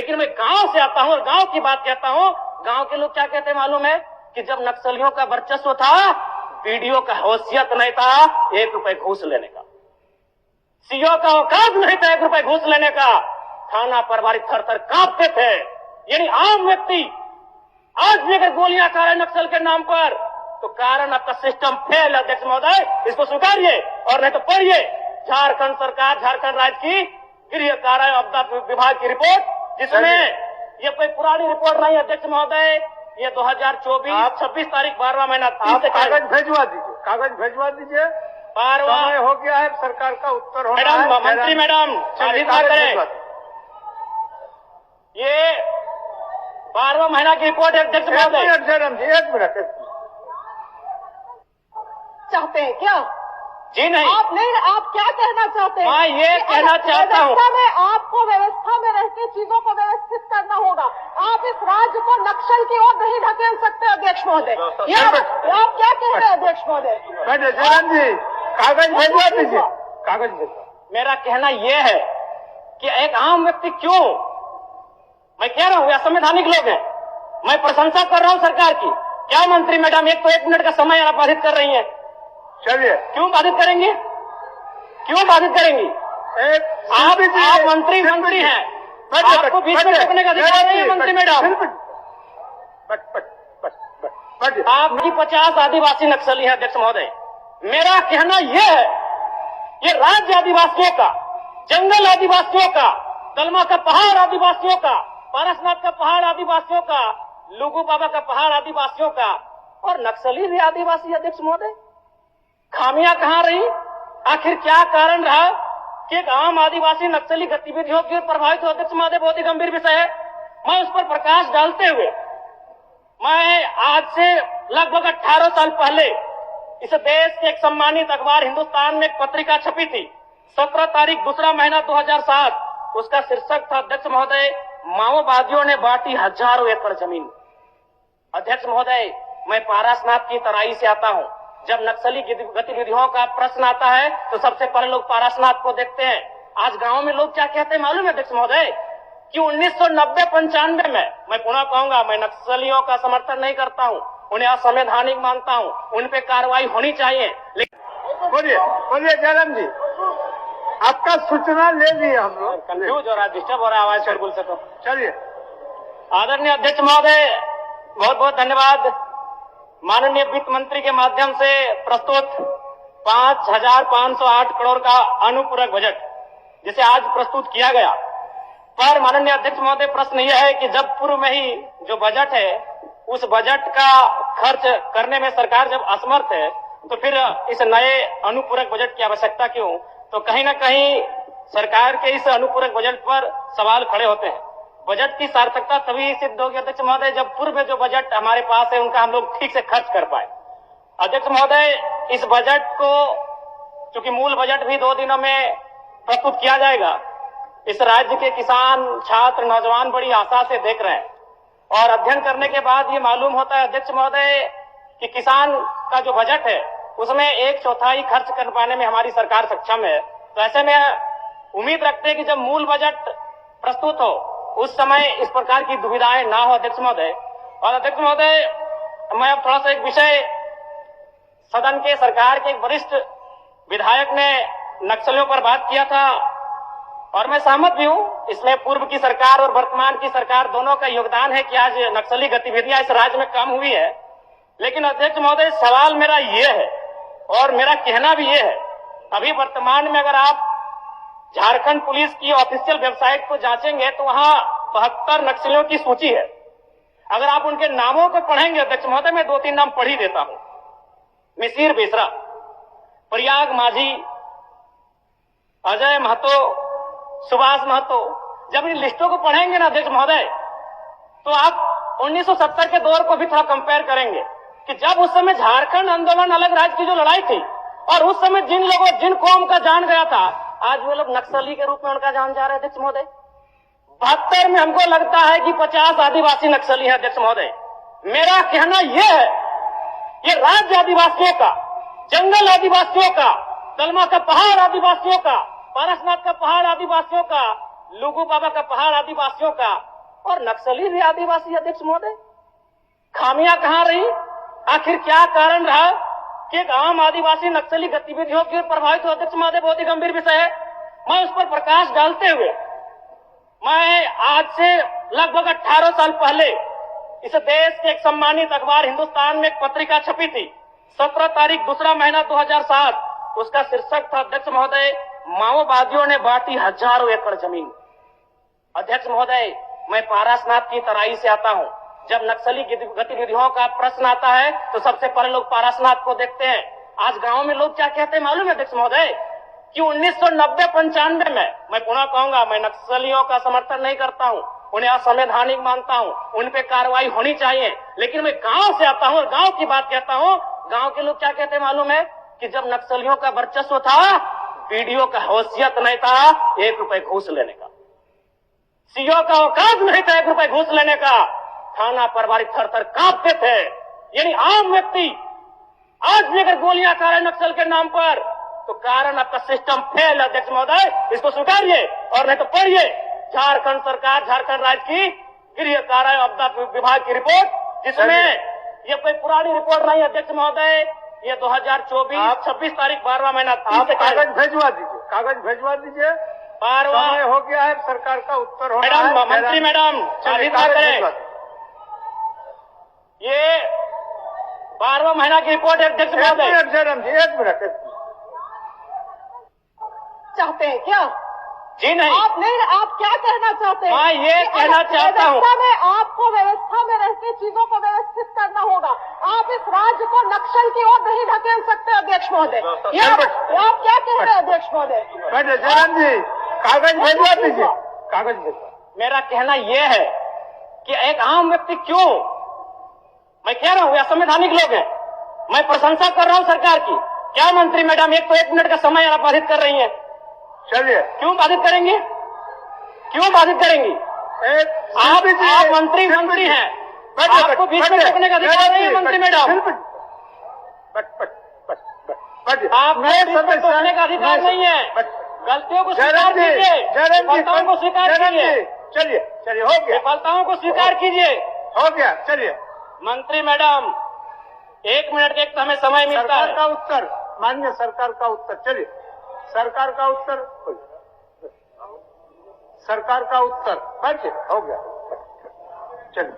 लेकिन मैं गांव से आता हूं और गांव की बात कहता हूं। गांव के लोग क्या कहते हैं मालूम है कि जब नक्सलियों का वर्चस्व था, वीडियो का हैसियत नहीं था 1 रुपए घूस लेने का, सीओ का औकात नहीं था 1 रुपए घूस लेने का, थाना प्रभारी थर थर कांपते थे। यानी आम व्यक्ति आज भी अगर गोलियां खा रहे नक्सल के नाम पर, तो कारण आपका सिस्टम फेल है अध्यक्ष महोदय, इसको स्वीकारिए और नहीं तो पढ़िए झारखंड सरकार, झारखंड राज्य की गृह कार्य आपदा विभाग की रिपोर्ट, जिसमें ये कोई पुरानी रिपोर्ट नहीं अध्यक्ष महोदय, ये 2024 26 तारीख 12वां महीना। कागज भिजवा दीजिए, कागज भिजवा दीजिए। 12वां हो गया है, सरकार का उत्तर हो मैडम, मंत्री मैडम बाधित ना करें, ये 12वां महीना की रिपोर्ट है अध्यक्ष महोदय। एक मिनट चाहते हैं क्या? जी नहीं, आप नहीं, आप क्या कहना चाहते हैं? मैं ये कहना चाहता हूँ, व्यवस्था में आपको व्यवस्था में रहकर चीजों को व्यवस्थित करना होगा। आप इस राज्य को नक्सल की ओर नहीं ढकेल सकते अध्यक्ष महोदय। आप क्या कह रहे हैं अध्यक्ष महोदय? जयराम जी, कागज भिजवा दीजिए, कागज भिजवा। मेरा कहना यह है कि एक आम व्यक्ति क्यों, मैं कह रहा हूँ असंवैधानिक लोग हैं, मैं प्रशंसा कर रहा हूँ सरकार की। क्या मंत्री मैडम, एक तो 1 मिनट का समय आप बाधित कर रही हैं, चलिए क्यों बाधित करेंगी, क्यों बाधित करेंगी? आप मंत्री हैं, आपको बीच में रोकने का अधिकार नहीं है मंत्री मैडम। आपकी 50 आदिवासी नक्सली हैं अध्यक्ष महोदय। मेरा कहना यह है, ये राज्य आदिवासियों का, जंगल आदिवासियों का, दलमा का पहाड़ आदिवासियों का, पारसनाथ का पहाड़ आदिवासियों का, लुगू बाबा का पहाड़ आदिवासियों का, और नक्सली भी आदिवासी अध्यक्ष महोदय। खामियां कहां रही? आखिर क्या कारण रहा कि एक आम आदिवासी नक्सली गतिविधियों की प्रभावित हो? अध्यक्ष महोदय, बहुत ही गंभीर विषय है। मैं उस पर प्रकाश डालते हुए, मैं आज से लगभग 18 साल पहले इस देश के एक सम्मानित अखबार हिंदुस्तान में एक पत्रिका छपी थी, 17 तारीख 2रा महीना 2007। उसका शीर्षक था अध्यक्ष महोदय, माओवादियों ने बांटी हजारों एकड़ जमीन। अध्यक्ष महोदय, मैं पारसनाथ की तराई से आता हूं। जब नक्सली गतिविधियों का प्रश्न आता है तो सबसे पहले लोग पारसनाथ को देखते हैं। आज गांव में लोग क्या कहते हैं मालूम है अध्यक्ष महोदय, कि 1990-95 में, मैं पुनः कहूंगा, मैं नक्सलियों का समर्थन नहीं करता हूं, उन्हें असंवैधानिक मानता हूं, उन पे कार्रवाई होनी चाहिए। लेकिन बोलिए जयराम जी, आपका सूचना ले लिए हम लोग। कंफ्यूज हो रहा है, डिस्टर्ब हो रहा है आवाज शोरगुल से। तो चलिए, आदरणीय अध्यक्ष महोदय, बहुत बहुत धन्यवाद। माननीय वित्त मंत्री के माध्यम से प्रस्तुत 5508 करोड़ का अनुपूरक बजट, जिसे आज प्रस्तुत किया गया, पर माननीय अध्यक्ष महोदय प्रश्न यह है कि जब पूर्व में ही जो बजट है, उस बजट का खर्च करने में सरकार जब असमर्थ है, तो फिर इस नए अनुपूरक बजट की आवश्यकता क्यों? तो कहीं ना कहीं सरकार के इस अनुपूरक बजट पर सवाल खड़े होते हैं। बजट की सार्थकता तभी सिद्ध होगी अध्यक्ष महोदय, जब पूर्व जो बजट हमारे पास है उनका हम लोग ठीक से खर्च कर पाए। अध्यक्ष महोदय, इस बजट को, चूंकि मूल बजट भी 2 दिनों में प्रस्तुत किया जाएगा, इस राज्य के किसान, छात्र, नौजवान बड़ी आशा से देख रहे हैं, और अध्ययन करने के बाद ये मालूम होता है अध्यक्ष महोदय कि किसान का जो बजट है उसमें 1/4 खर्च कर पाने में हमारी सरकार सक्षम है। तो ऐसे में उम्मीद रखते हैं कि जब मूल बजट प्रस्तुत हो उस समय इस प्रकार की दुविधाएं ना हो अध्यक्ष महोदय। और अध्यक्ष महोदय, मैं अब थोड़ा सा एक विषय, सदन के सरकार के एक वरिष्ठ विधायक ने नक्सलियों पर बात किया था, और मैं सहमत भी हूं, इसमें पूर्व की सरकार और वर्तमान की सरकार दोनों का योगदान है कि आज नक्सली गतिविधियां इस राज्य में कम हुई है। लेकिन अध्यक्ष महोदय, सवाल मेरा ये है और मेरा कहना भी ये है, अभी वर्तमान में अगर आप झारखंड पुलिस की ऑफिशियल वेबसाइट को जांचेंगे तो वहां 72 नक्सलियों की सूची है। अगर आप उनके नामों को पढ़ेंगे अध्यक्ष महोदय, मैं 2-3 नाम पढ़ ही देता हूं। मिसिर बेसरा, प्रयाग माझी, अजय महतो, सुभाष महतो। जब इन लिस्टों को पढ़ेंगे ना अध्यक्ष महोदय, तो आप 1970 के दौर को भी थोड़ा कंपेयर करेंगे कि जब उस समय झारखंड आंदोलन, अलग राज्य की जो लड़ाई थी, और उस समय जिन लोगों, जिन कौम का जान गया था, आज वो लोग नक्सली के रूप में उनका जान जा रहे हैं अध्यक्ष महोदय। 72 में हमको लगता है कि 50 आदिवासी नक्सली हैं अध्यक्ष महोदय। मेरा कहना यह है, ये राज्य आदिवासियों का, जंगल आदिवासियों का, दलमा का पहाड़ आदिवासियों का, पारसनाथ का पहाड़ आदिवासियों का, लुगू बाबा का पहाड़ आदिवासियों का, और नक्सली भी आदिवासी अध्यक्ष महोदय। खामियां कहां रही? आखिर क्या कारण रहा कि एक आम आदिवासी नक्सली गतिविधियों की ओर प्रभावित हो? अध्यक्ष महोदय, बहुत ही गंभीर विषय है। मैं उस पर प्रकाश डालते हुए, मैं आज से लगभग 18 साल पहले इस देश के एक सम्मानित अखबार हिंदुस्तान में एक पत्रिका छपी थी, 17 तारीख दूसरा महीना 2007। उसका शीर्षक था, अध्यक्ष महोदय, माओवादियों ने बांटी हजारों एकड़ जमीन। अध्यक्ष महोदय, मैं पारसनाथ की तराई से आता हूं। जब नक्सली गतिविधियों का प्रश्न आता है तो सबसे पहले लोग पारसनाथ को देखते हैं। आज गांव में लोग क्या कहते हैं मालूम है अध्यक्ष महोदय? कि 1990-95 में, मैं पुनः कहूंगा, मैं नक्सलियों का समर्थन नहीं करता हूं, उन्हें असंवैधानिक मानता हूं, उन पे कार्रवाई होनी चाहिए, लेकिन मैं गांव से आता हूं और गांव की बात कहता हूं। गांव के लोग क्या कहते हैं मालूम है? कि जब नक्सलियों का वर्चस्व था, बीडीओ का हैसियत नहीं था 1 रुपए घूस लेने का, सीओ का औकात नहीं था 1 रुपए घूस लेने का, थाना प्रभारी थर-थर कांपते थे। यानी आम व्यक्ति आज भी अगर गोलियां खा रहे नक्सल के नाम पर, तो कारण आपका सिस्टम फेल है अध्यक्ष महोदय, इसको स्वीकारिए और नहीं तो पढ़िए झारखंड सरकार, झारखंड राज्य की गृह कारा आपदा विभाग की रिपोर्ट, जिसमें ये कोई पुरानी रिपोर्ट नहीं है अध्यक्ष महोदय, ये 2024 26 तारीख 12वां महीना। आप कागज भिजवा दीजिए, कागज भिजवा दीजिए। 12वां समय हो गया है, सरकार का उत्तर हो मैडम, मंत्री मैडम, चलिए, अभी कागज भिजवा दीजिए। ये 12वां महीना की रिपोर्ट है अध्यक्ष महोदय। जयराम जी, एक मिनट। चाहते हैं क्या? जी नहीं, आप नहीं, आप क्या कहना चाहते हैं? मैं ये कि कहना चाहता हूं, व्यवस्था में आपको व्यवस्था में रहकर चीजों को व्यवस्थित करना होगा। आप इस राज्य को नक्सल की ओर नहीं ढकेल सकते अध्यक्ष महोदय। ये आप क्या कह रहे हैं अध्यक्ष महोदय? बैठे जयराम जी, कागज भिजवा दीजिए, कागज भिजवा। मेरा कहना यह है कि एक आम व्यक्ति क्यों, मैं कह रहा हूं ये असंवैधानिक लोग हैं, मैं प्रशंसा कर रहा हूं सरकार की। क्या मंत्री मैडम, एक तो 1 मिनट का समय आप बाधित कर रही हैं। चलिए, क्यों बाधित करेंगी? क्यों बाधित करेंगी? आप मंत्री हैं, आपको बीच में रोकने का अधिकार नहीं है मंत्री मैडम। आपको बीच में रोकने का अधिकार नहीं है। गलतियों को स्वीकार कीजिए, विफलताओं को स्वीकार कीजिए। चलिए चलिए, हो गया, विफलताओं को स्वीकार कीजिए। हो गया, चलिए। मंत्री मैडम, 1 मिनट के हमें समय मिलता है। सरकार का उत्तर, माननीय सरकार का उत्तर। चलिए, सरकार का उत्तर, सरकार का उत्तर। बैठिए, हो गया, चलिए।